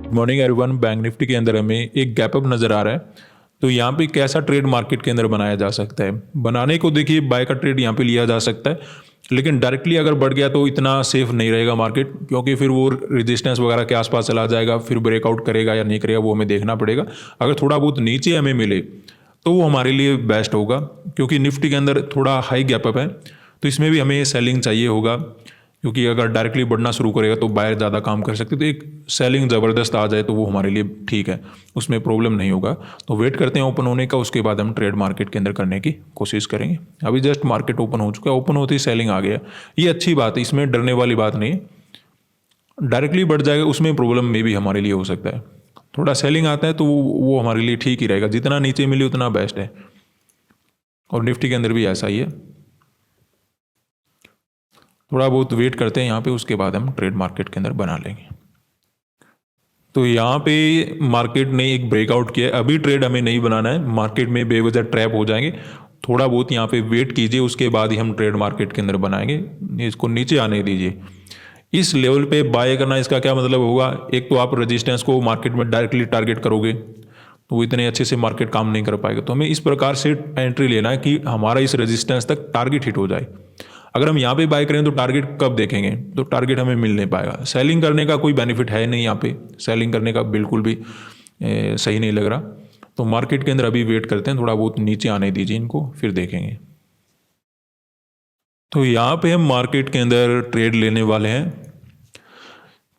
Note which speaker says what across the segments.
Speaker 1: Morning everyone. Bank Nifty के अंदर हमें एक गैप अप नज़र आ रहा है। तो यहाँ पे कैसा ट्रेड मार्केट के अंदर बनाया जा सकता है? बनाने को देखिए बाय का ट्रेड यहाँ पे लिया जा सकता है, लेकिन डायरेक्टली अगर बढ़ गया तो इतना सेफ नहीं रहेगा मार्केट, क्योंकि फिर वो रेजिस्टेंस वगैरह के आसपास चला जाएगा, फिर ब्रेकआउट करेगा या नहीं करेगा वो हमें देखना पड़ेगा। अगर थोड़ा बहुत नीचे हमें मिले तो वो हमारे लिए बेस्ट होगा, क्योंकि निफ्टी के अंदर थोड़ा हाई गैप अप है, तो इसमें भी हमें सेलिंग चाहिए होगा, क्योंकि अगर डायरेक्टली बढ़ना शुरू करेगा तो बायर ज़्यादा काम कर सकते, तो एक सेलिंग ज़बरदस्त आ जाए तो वो हमारे लिए ठीक है, उसमें प्रॉब्लम नहीं होगा। तो वेट करते हैं ओपन होने का, उसके बाद हम ट्रेड मार्केट के अंदर करने की कोशिश करेंगे। अभी जस्ट मार्केट ओपन हो चुका है, ओपन होते ही सेलिंग आ गया, ये अच्छी बात है, इसमें डरने वाली बात नहीं है। डायरेक्टली बढ़ जाएगा उसमें प्रॉब्लम में भी हमारे लिए हो सकता है, थोड़ा सेलिंग आता है तो वो हमारे लिए ठीक ही रहेगा, जितना नीचे मिले उतना बेस्ट है। और निफ्टी के अंदर भी ऐसा ही है। थोड़ा बहुत वेट करते हैं यहाँ पे, उसके बाद हम ट्रेड मार्केट के अंदर बना लेंगे। तो यहाँ पे मार्केट ने एक ब्रेकआउट किया है, अभी ट्रेड हमें नहीं बनाना है, मार्केट में बेवजह ट्रैप हो जाएंगे। थोड़ा बहुत यहाँ पे वेट कीजिए, उसके बाद ही हम ट्रेड मार्केट के अंदर बनाएंगे। इसको नीचे आने दीजिए। इस लेवल पे बाय करना, इसका क्या मतलब होगा? एक तो आप रेजिस्टेंस को मार्केट में डायरेक्टली टारगेट करोगे तो वो इतने अच्छे से मार्केट काम नहीं कर पाएगा। तो हमें इस प्रकार से एंट्री लेना है कि हमारा इस रेजिस्टेंस तक टारगेट हिट हो जाए। अगर हम यहाँ पे बाय करें तो टारगेट कब देखेंगे? तो टारगेट हमें मिल नहीं पाएगा। सेलिंग करने का कोई बेनिफिट है नहीं, यहाँ पे सेलिंग करने का बिल्कुल भी सही नहीं लग रहा। तो मार्केट के अंदर अभी वेट करते हैं, थोड़ा बहुत नीचे आने दीजिए इनको, फिर देखेंगे। तो यहाँ पे हम मार्केट के अंदर ट्रेड लेने वाले हैं।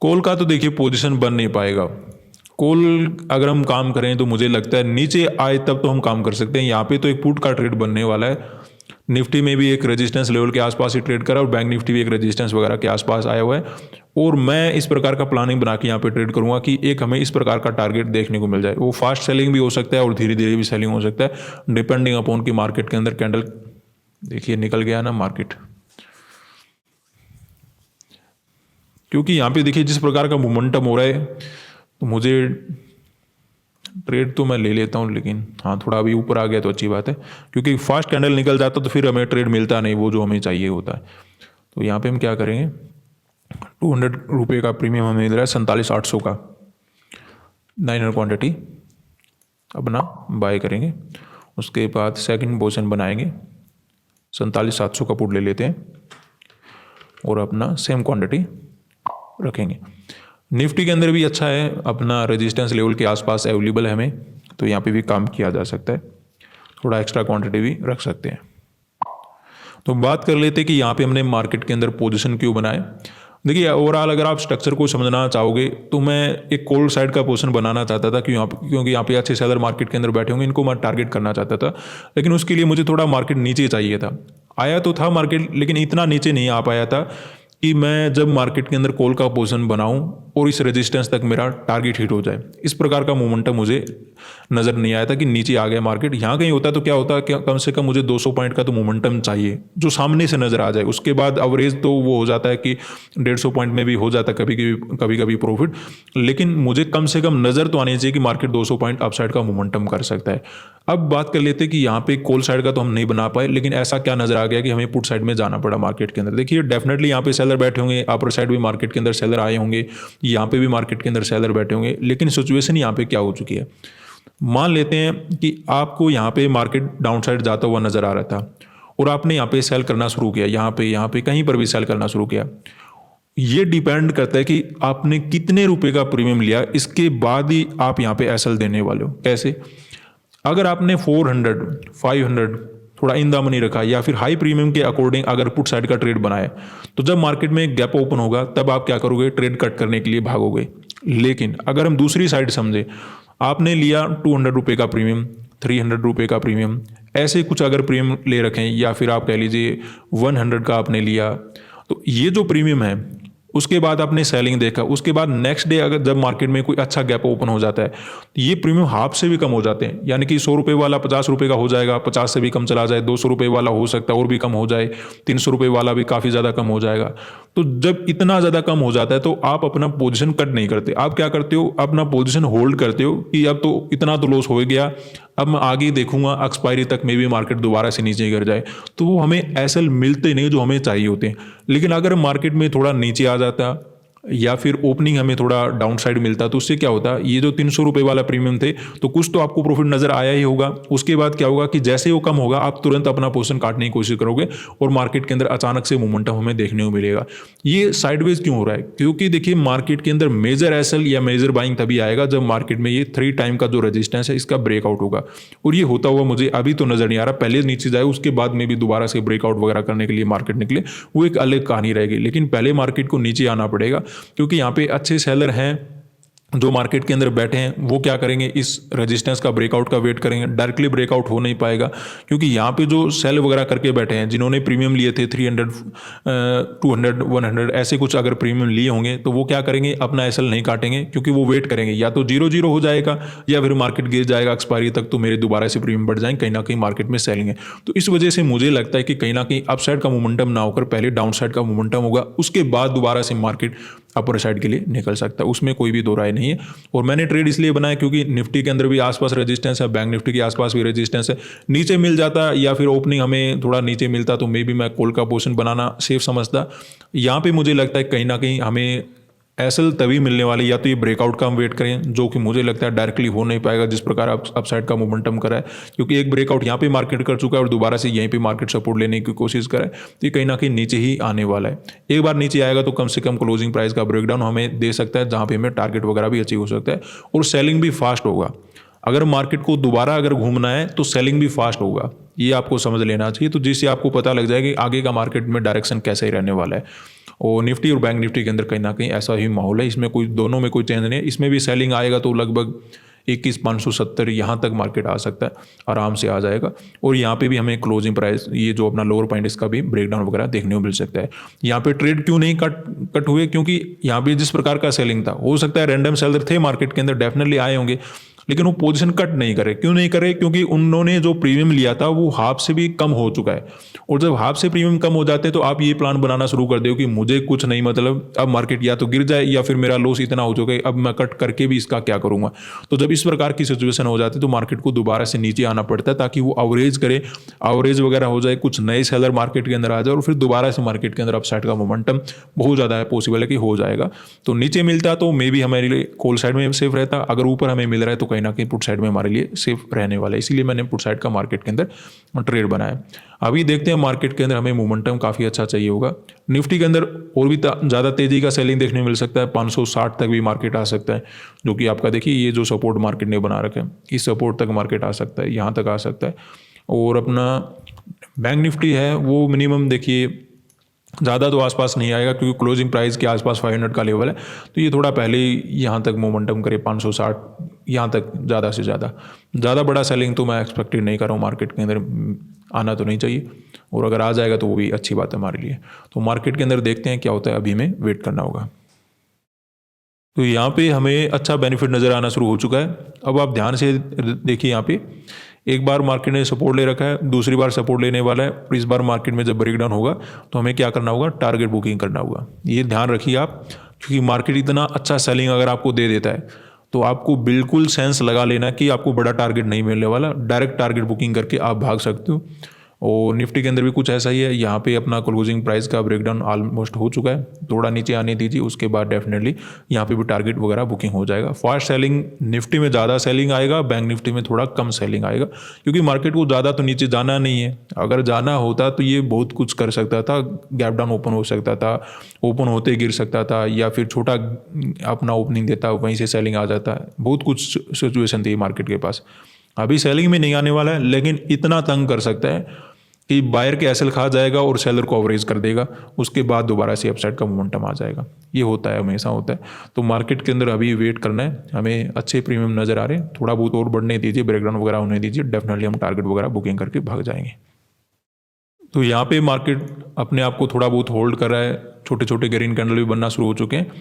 Speaker 1: कॉल का तो देखिए पोजीशन बन नहीं पाएगा। कॉल अगर हम काम करें तो मुझे लगता है नीचे आए तब तो हम काम कर सकते हैं। यहाँ पे तो एक पुट का ट्रेड बनने वाला है। निफ्टी में भी एक रेजिस्टेंस लेवल के आसपास ही ट्रेड करा और बैंक निफ्टी भी एक रेजिस्टेंस वगैरह के आसपास आया हुआ है। और मैं इस प्रकार का प्लानिंग बना के यहाँ पे ट्रेड करूँगा कि एक हमें इस प्रकार का टारगेट देखने को मिल जाए। वो फास्ट सेलिंग भी हो सकता है और धीरे धीरे भी सेलिंग हो सकता है, डिपेंडिंग अपॉन की मार्केट के अंदर कैंडल देखिए निकल गया ना मार्केट। क्योंकि यहाँ पे देखिए जिस प्रकार का मोमेंटम हो रहा है, तो मुझे ट्रेड तो मैं ले लेता हूँ, लेकिन हाँ थोड़ा अभी ऊपर आ गया तो अच्छी बात है, क्योंकि फास्ट कैंडल निकल जाता तो फिर हमें ट्रेड मिलता नहीं वो जो हमें चाहिए होता है। तो यहाँ पे हम क्या करेंगे, 200 रुपये का प्रीमियम हमें मिल रहा है, 47,800 का 900 क्वान्टिटी अपना बाय करेंगे। उसके बाद सेकंड पोजीशन बनाएंगे, 47,700 का पुट ले लेते हैं और अपना सेम क्वांटिटी रखेंगे। निफ्टी के अंदर भी अच्छा है, अपना रेजिस्टेंस लेवल के आसपास अवेलेबल है हमें, तो यहाँ पे भी काम किया जा सकता है, थोड़ा एक्स्ट्रा क्वांटिटी भी रख सकते हैं। तो बात कर लेते हैं कि यहाँ पे हमने मार्केट के अंदर पोजीशन क्यों बनाए। देखिए ओवरऑल अगर आप स्ट्रक्चर को समझना चाहोगे तो मैं एक कॉल साइड का पोजीशन बनाना चाहता था, क्योंकि यहाँ पे अच्छे सेलर मार्केट के अंदर बैठे होंगे, इनको मैं टारगेट करना चाहता था। लेकिन उसके लिए मुझे थोड़ा मार्केट नीचे चाहिए था। आया तो था मार्केट, लेकिन इतना नीचे नहीं आ पाया था कि मैं जब मार्केट के अंदर कॉल का पोजीशन बनाऊं और इस रेजिस्टेंस तक मेरा टारगेट हिट हो जाए। इस प्रकार का मोमेंटम मुझे नज़र नहीं आया था कि नीचे आ गया मार्केट। यहाँ कहीं होता तो क्या होता कि कम से कम मुझे 200 पॉइंट का तो मोमेंटम चाहिए जो सामने से नज़र आ जाए। उसके बाद एवरेज तो वो हो जाता है कि 150 पॉइंट में भी हो जाता है कभी कभी प्रॉफिट, लेकिन मुझे कम से कम नज़र तो आनी चाहिए कि मार्केट 200 पॉइंट अपसाइड का मोमेंटम कर सकता है। अब बात कर लेते हैं कि यहाँ पे कॉल साइड का तो हम नहीं बना पाए, लेकिन ऐसा क्या नज़र आ गया कि हमें पुट साइड में जाना पड़ा मार्केट के अंदर। देखिए डेफिनेटली यहाँ पे सेलर बैठे होंगे, अपर साइड भी मार्केट के अंदर सेलर आए होंगे, यहाँ पे भी मार्केट के अंदर सेलर बैठे होंगे, लेकिन सिचुएशन यहाँ पे क्या हो चुकी है। मान लेते हैं कि आपको यहाँ पे मार्केट डाउन साइड जाता हुआ नजर आ रहा था और आपने यहाँ पे सेल करना शुरू किया, यहाँ पे कहीं पर भी सेल करना शुरू किया। ये डिपेंड करता है कि आपने कितने रुपए का प्रीमियम लिया, इसके बाद ही आप यहाँ पे एसएल देने वाले हो। कैसे? अगर आपने 400, 500 थोड़ा इन द मनी रखा या फिर हाई प्रीमियम के अकॉर्डिंग अगर पुट साइड का ट्रेड बनाया, तो जब मार्केट में गैप ओपन होगा तब आप क्या करोगे, ट्रेड कट करने के लिए भागोगे। लेकिन अगर हम दूसरी साइड समझे, आपने लिया 200 रुपये का प्रीमियम, 300 रुपये का प्रीमियम, ऐसे कुछ अगर प्रीमियम ले रखें, या फिर आप कह लीजिए 100 का आपने लिया, तो ये जो प्रीमियम है उसके बाद आपने सेलिंग देखा, उसके बाद नेक्स्ट डे अगर जब मार्केट में कोई अच्छा गैप ओपन हो जाता है, ये प्रीमियम हाफ से भी कम हो जाते हैं। यानी कि 100 रुपये वाला 50 रुपये का हो जाएगा, 50 से भी कम चला जाए, 200 रुपये वाला हो सकता है और भी कम हो जाए, 300 रुपये वाला भी काफ़ी ज़्यादा कम हो जाएगा। तो जब इतना ज़्यादा कम हो जाता है तो आप अपना पोजीशन कट नहीं करते, आप क्या करते हो, अपना पोजीशन होल्ड करते हो कि अब तो इतना तो लॉस हो गया, अब मैं आगे देखूंगा एक्सपायरी तक में भी मार्केट दोबारा से नीचे गिर जाए। तो हमें एसएल मिलते नहीं जो हमें चाहिए होते हैं। लेकिन अगर मार्केट में थोड़ा नीचे आ जाता, या फिर ओपनिंग हमें थोड़ा डाउन साइड मिलता, तो उससे क्या होता, ये जो 300 रुपये वाला प्रीमियम थे तो कुछ तो आपको प्रॉफिट नजर आया ही होगा। उसके बाद क्या होगा कि जैसे वो कम होगा आप तुरंत अपना पोजीशन काटने की कोशिश करोगे और मार्केट के अंदर अचानक से मोमेंटम हमें देखने को मिलेगा। ये साइडवेज क्यों हो रहा है? क्योंकि देखिए मार्केट के अंदर मेजर एसएल या मेजर बाइंग तभी आएगा जब मार्केट में ये 3 टाइम का जो रेजिस्टेंस है इसका ब्रेकआउट होगा। और ये होता हुआ मुझे अभी तो नजर नहीं आ रहा, पहले नीचे जाए उसके बाद में भी दोबारा से ब्रेकआउट वगैरह करने के लिए मार्केट निकले, वो एक अलग कहानी रहेगी। लेकिन पहले मार्केट को नीचे आना पड़ेगा, क्योंकि यहाँ पे अच्छे सेलर हैं जो मार्केट के अंदर बैठे हैं, वो क्या करेंगे, इस रेजिस्टेंस का ब्रेकआउट का वेट करेंगे। डायरेक्टली ब्रेकआउट हो नहीं पाएगा, क्योंकि यहाँ पे जो सेल वगैरह करके बैठे हैं, जिन्होंने प्रीमियम लिए थे 300 200 100 ऐसे कुछ अगर प्रीमियम लिए होंगे, तो वो क्या करेंगे, अपना एसएल नहीं काटेंगे, क्योंकि वो वेट करेंगे या तो 0-0 हो जाएगा या फिर मार्केट गिर जाएगा एक्सपायरी तक, तो मेरे दोबारा से प्रीमियम बढ़ जाएंगे, कहीं ना कहीं मार्केट में सेलिंग है। तो इस वजह से मुझे लगता है कि कहीं ना कहीं अपसाइड का मोमेंटम ना होकर पहले डाउन साइड का मोमेंटम होगा, उसके बाद दोबारा से मार्केट अपर साइड के लिए निकल सकता है, उसमें कोई भी दो राय नहीं है। और मैंने ट्रेड इसलिए बनाया क्योंकि निफ्टी के अंदर भी आसपास रेजिस्टेंस है, बैंक निफ्टी के आसपास भी रेजिस्टेंस है। नीचे मिल जाता या फिर ओपनिंग हमें थोड़ा नीचे मिलता तो मे बी मैं कॉल का पोजीशन बनाना सेफ समझता। यहाँ पे मुझे लगता है कहीं ना कहीं हमें एसएल तभी मिलने वाली, या तो ये ब्रेकआउट का हम वेट करें, जो कि मुझे लगता है डायरेक्टली हो नहीं पाएगा जिस प्रकार अपसाइड का मोमेंटम करा है, क्योंकि एक ब्रेकआउट यहाँ पे मार्केट कर चुका है और दोबारा से यहीं पे मार्केट सपोर्ट लेने की कोशिश करा है, तो ये कहीं ना कहीं नीचे ही आने वाला है। एक बार नीचे आएगा तो कम से कम क्लोजिंग प्राइस का ब्रेकडाउन हमें दे सकता है, जहाँ पे हमें टारगेट वगैरह भी अचीव हो सकता है, और सेलिंग भी फास्ट होगा। अगर मार्केट को दोबारा अगर घूमना है तो सेलिंग भी फास्ट होगा, ये आपको समझ लेना चाहिए। तो जिससे आपको पता लग जाएगा कि आगे का मार्केट में डायरेक्शन कैसे ही रहने वाला है। और निफ्टी और बैंक निफ्टी के अंदर कहीं ना कहीं ऐसा ही माहौल है, इसमें कोई दोनों में कोई चेंज नहीं है। इसमें भी सेलिंग आएगा तो लगभग 21,570 यहाँ तक मार्केट आ सकता है, आराम से आ जाएगा। और यहाँ पे भी हमें क्लोजिंग प्राइस, ये जो अपना लोअर पॉइंट, इसका भी ब्रेकडाउन वगैरह देखने को मिल सकता है। यहाँ पे ट्रेड क्यों नहीं कट हुए, क्योंकि यहाँ पे जिस प्रकार का सेलिंग था, हो सकता है रैंडम सेलर थे मार्केट के अंदर, डेफिनेटली आए होंगे, लेकिन वो पोजीशन कट नहीं करे। क्यों नहीं करे? क्योंकि उन्होंने जो प्रीमियम लिया था वो हाफ से भी कम हो चुका है, और जब हाफ से प्रीमियम कम हो जाते हैं तो आप ये प्लान बनाना शुरू कर दो कि मुझे कुछ नहीं, मतलब अब मार्केट या तो गिर जाए या फिर मेरा लॉस इतना हो चुका है, अब मैं कट करके भी इसका क्या करूंगा। तो जब इस प्रकार की सिचुएशन हो जाती है तो मार्केट को दोबारा से नीचे आना पड़ता है, ताकि वो अवरेज करे, अवरेज वगैरह हो जाए, कुछ नए सेलर मार्केट के अंदर आ जाए, और फिर दोबारा से मार्केट के अंदर अपसाइड का मोमेंटम बहुत ज़्यादा है, पॉसिबल है कि हो जाएगा। तो नीचे मिलता तो मे भी हमारे लिए कॉल साइड में सेफ रहता, अगर ऊपर हमें मिल रहा है तो कहीं ना कहीं पुट साइड में हमारे लिए सेफ रहने वाला है। इसीलिए मैंने पुट साइड का मार्केट के अंदर ट्रेड बनाया। अभी देखते हैं मार्केट के अंदर हमें मोमेंटम काफ़ी अच्छा चाहिए होगा। निफ्टी के अंदर और भी ज़्यादा तेज़ी का सेलिंग देखने मिल सकता है, 560 तक भी मार्केट आ सकता है, जो कि आपका देखिए ये जो सपोर्ट मार्केट ने बना रखा है, इस सपोर्ट तक मार्केट आ सकता है, यहाँ तक आ सकता है। और अपना बैंक निफ्टी है वो मिनिमम देखिए ज़्यादा तो आसपास नहीं आएगा, क्योंकि क्लोजिंग प्राइस के आसपास 500 का लेवल है, तो ये थोड़ा पहले ही यहाँ तक मोमेंटम करे, 560 यहाँ तक ज़्यादा से ज़्यादा बड़ा सेलिंग तो मैं एक्सपेक्टेड नहीं कर रहा हूँ मार्केट के अंदर, आना तो नहीं चाहिए, और अगर आ जाएगा तो वो भी अच्छी बात है हमारे लिए। तो मार्केट के अंदर देखते हैं क्या होता है, अभी हमें वेट करना होगा। तो यहाँ पे हमें अच्छा बेनिफिट नज़र आना शुरू हो चुका है। अब आप ध्यान से देखिए, यहाँ पे एक बार मार्केट ने सपोर्ट ले रखा है, दूसरी बार सपोर्ट लेने वाला है, और इस बार मार्केट में जब ब्रेकडाउन होगा तो हमें क्या करना होगा, टारगेट बुकिंग करना होगा। ये ध्यान रखिए आप, क्योंकि मार्केट इतना अच्छा सेलिंग अगर आपको दे देता है तो आपको बिल्कुल सेंस लगा लेना कि आपको बड़ा टारगेट नहीं मिलने वाला, डायरेक्ट टारगेट बुकिंग करके आप भाग सकते हो। और निफ्टी के अंदर भी कुछ ऐसा ही है, यहाँ पे अपना क्लोजिंग प्राइस का ब्रेकडाउन ऑलमोस्ट हो चुका है, थोड़ा नीचे आने दीजिए, उसके बाद डेफिनेटली यहाँ पे भी टारगेट वगैरह बुकिंग हो जाएगा। फास्ट सेलिंग निफ्टी में ज़्यादा सेलिंग आएगा, बैंक निफ्टी में थोड़ा कम सेलिंग आएगा, क्योंकि मार्केट को ज़्यादा तो नीचे जाना नहीं है। अगर जाना होता तो ये बहुत कुछ कर सकता था, गैप डाउन ओपन हो सकता था, ओपन होते गिर सकता था, या फिर छोटा अपना ओपनिंग देता वहीं से सेलिंग आ जाता, बहुत कुछ सिचुएशन थी मार्केट के पास। अभी सेलिंग में नहीं आने वाला है, लेकिन इतना तंग कर सकता है कि बायर के एसएल खा जाएगा और सेलर को अवरेज कर देगा, उसके बाद दोबारा से अपसाइड का मोमेंटम आ जाएगा। ये होता है, हमेशा होता है। तो मार्केट के अंदर अभी वेट करना है, हमें अच्छे प्रीमियम नज़र आ रहे हैं, थोड़ा बहुत और बढ़ने दीजिए, ब्रेकडाउन वगैरह होने दीजिए, डेफिनेटली हम टारगेट वगैरह बुकिंग करके भाग जाएंगे। तो यहाँ पे मार्केट अपने आप को थोड़ा बहुत होल्ड कर रहा है, छोटे छोटे ग्रीन कैंडल भी बनना शुरू हो चुके हैं,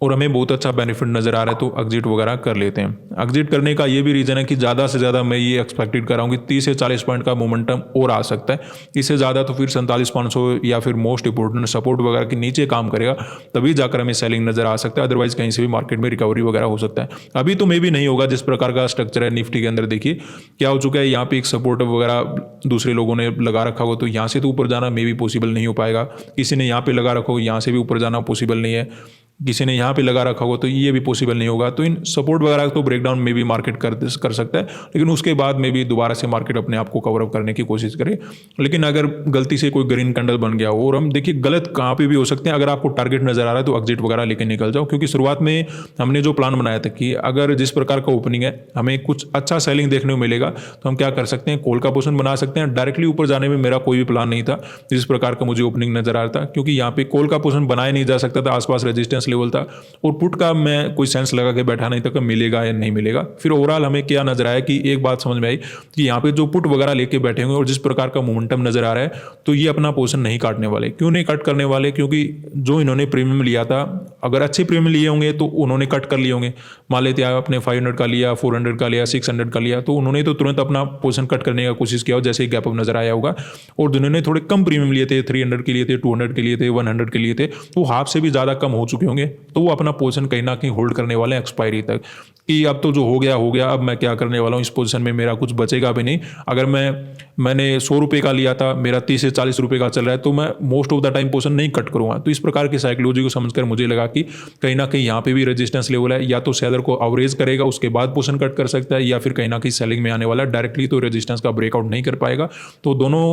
Speaker 1: और हमें बहुत अच्छा बेनिफिट नज़र आ रहा है, तो एग्जिट वगैरह कर लेते हैं। एग्जिट करने का ये भी रीज़न है कि ज़्यादा से ज़्यादा मैं ये एक्सपेक्टेड कर रहा हूँ कि 30 से 40 पॉइंट का मोमेंटम और आ सकता है। इससे ज़्यादा तो फिर 47,500 या फिर मोस्ट इंपोर्टेंट सपोर्ट वगैरह के नीचे काम करेगा, तभी जाकर हमें सेलिंग नज़र आ सकता है, अदरवाइज कहीं से भी मार्केट में रिकवरी वगैरह हो सकता है। अभी तो मे भी नहीं होगा, जिस प्रकार का स्ट्रक्चर है निफ्टी के अंदर, देखिए क्या हो चुका है, यहाँ पे एक सपोर्ट वगैरह दूसरे लोगों ने लगा रखा हो, तो यहाँ से तो ऊपर जाना मे भी पॉसिबल नहीं हो पाएगा। किसी ने यहाँ पे लगा रखा हो, यहाँ से भी ऊपर जाना पॉसिबल नहीं है। किसी ने यहाँ पे लगा रखा हो तो ये भी पॉसिबल नहीं होगा। तो इन सपोर्ट वगैरह तो ब्रेकडाउन में भी मार्केट कर सकता है, लेकिन उसके बाद में भी दोबारा से मार्केट अपने आप को कवर अप करने की कोशिश करे। लेकिन अगर गलती से कोई ग्रीन कैंडल बन गया हो, और हम देखिए गलत कहाँ पे भी हो सकते हैं, अगर आपको टारगेट नजर आ रहा है तो एग्जिट वगैरह लेके निकल जाओ। क्योंकि शुरुआत में हमने जो प्लान बनाया था कि अगर जिस प्रकार का ओपनिंग है हमें कुछ अच्छा सेलिंग देखने को मिलेगा तो हम क्या कर सकते हैं, कॉल का पोजीशन बना सकते हैं। डायरेक्टली ऊपर जाने में मेरा कोई भी प्लान नहीं था जिस प्रकार का मुझे ओपनिंग नजर आ रहा था, क्योंकि यहाँ पे कॉल का पोजीशन बनाया नहीं जा सकता था, आसपास रेजिस्टेंस लेवल था। और पुट का मैं कोई सेंस लगा के बैठा नहीं था कि मिलेगा या नहीं मिलेगा। फिर ओवरऑल हमें क्या नजर आया कि एक बात समझ में आई कि यहाँ पे जो पुट वगैरह लेके बैठे हुए और जिस प्रकार का मोमेंटम नजर आ रहा है तो ये अपना पोजीशन नहीं काटने वाले। क्यों नहीं कट करने वाले? क्योंकि जो इन्होंने प्रीमियम लिया था, अगर अच्छे प्रीमियम लिए होंगे तो उन्होंने कट कर लिए होंगे। मान लेते हैं आपने 500 का लिया, 400 का लिया, 600 का लिया, तो उन्होंने तो तुरंत अपना पोजीशन कट करने का कोशिश किया जैसे ही गैप अप नजर आया होगा। और जिन्होंने थोड़े कम प्रीमियम लिए थे, 300 के लिए थे, 200 के लिए थे, 100 के लिए थे, तो हाफ से भी ज़्यादा कम हो चुके होंगे, तो वो अपना पोजीशन कहीं ना कहीं होल्ड करने वाले हैं एक्सपायरी तक कि अब तो जो हो गया, अब मैं क्या करने वाला हूँ, इस पोजीशन में मेरा कुछ बचेगा भी नहीं। अगर मैंने 100 रुपये का लिया था, मेरा 30 से 40 रुपये का चल रहा है, तो मैं most of the time position नहीं कट करूँगा। तो इस प्रकार की साइकोलॉजी को समझकर मुझे लगा कि कहीं ना कहीं यहाँ पे भी रेजिस्टेंस लेवल है, या तो सेलर को अवरेज करेगा उसके बाद पोजीशन कट कर सकता है, या फिर कहीं ना कहीं सेलिंग में आने वाला है, डायरेक्टली तो रेजिस्टेंस का ब्रेकआउट नहीं कर पाएगा। तो दोनों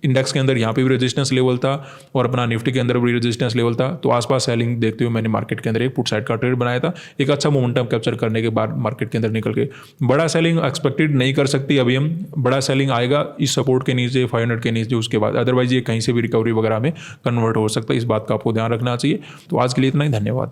Speaker 1: इंडेक्स के अंदर यहाँ पे भी रेजिस्टेंस लेवल था और अपना निफ्टी के अंदर भी रेजिस्टेंस लेवल था। तो आसपास सेलिंग देखते हुए मैंने मार्केट के अंदर एक पुट साइड का ट्रेड बनाया था। एक अच्छा मोमेंटम कैप्चर करने के बाद मार्केट के अंदर निकल के बड़ा सेलिंग एक्सपेक्टेड नहीं कर सकती अभी हम। बड़ा सेलिंग आएगा इस सपोर्ट के नीचे, 500 के नीचे, उसके बाद अदरवाइज ये कहीं से भी रिकवरी वगैरह में कन्वर्ट हो सकता है। इस बात का आपको ध्यान रखना चाहिए। तो आज के लिए इतना ही, धन्यवाद।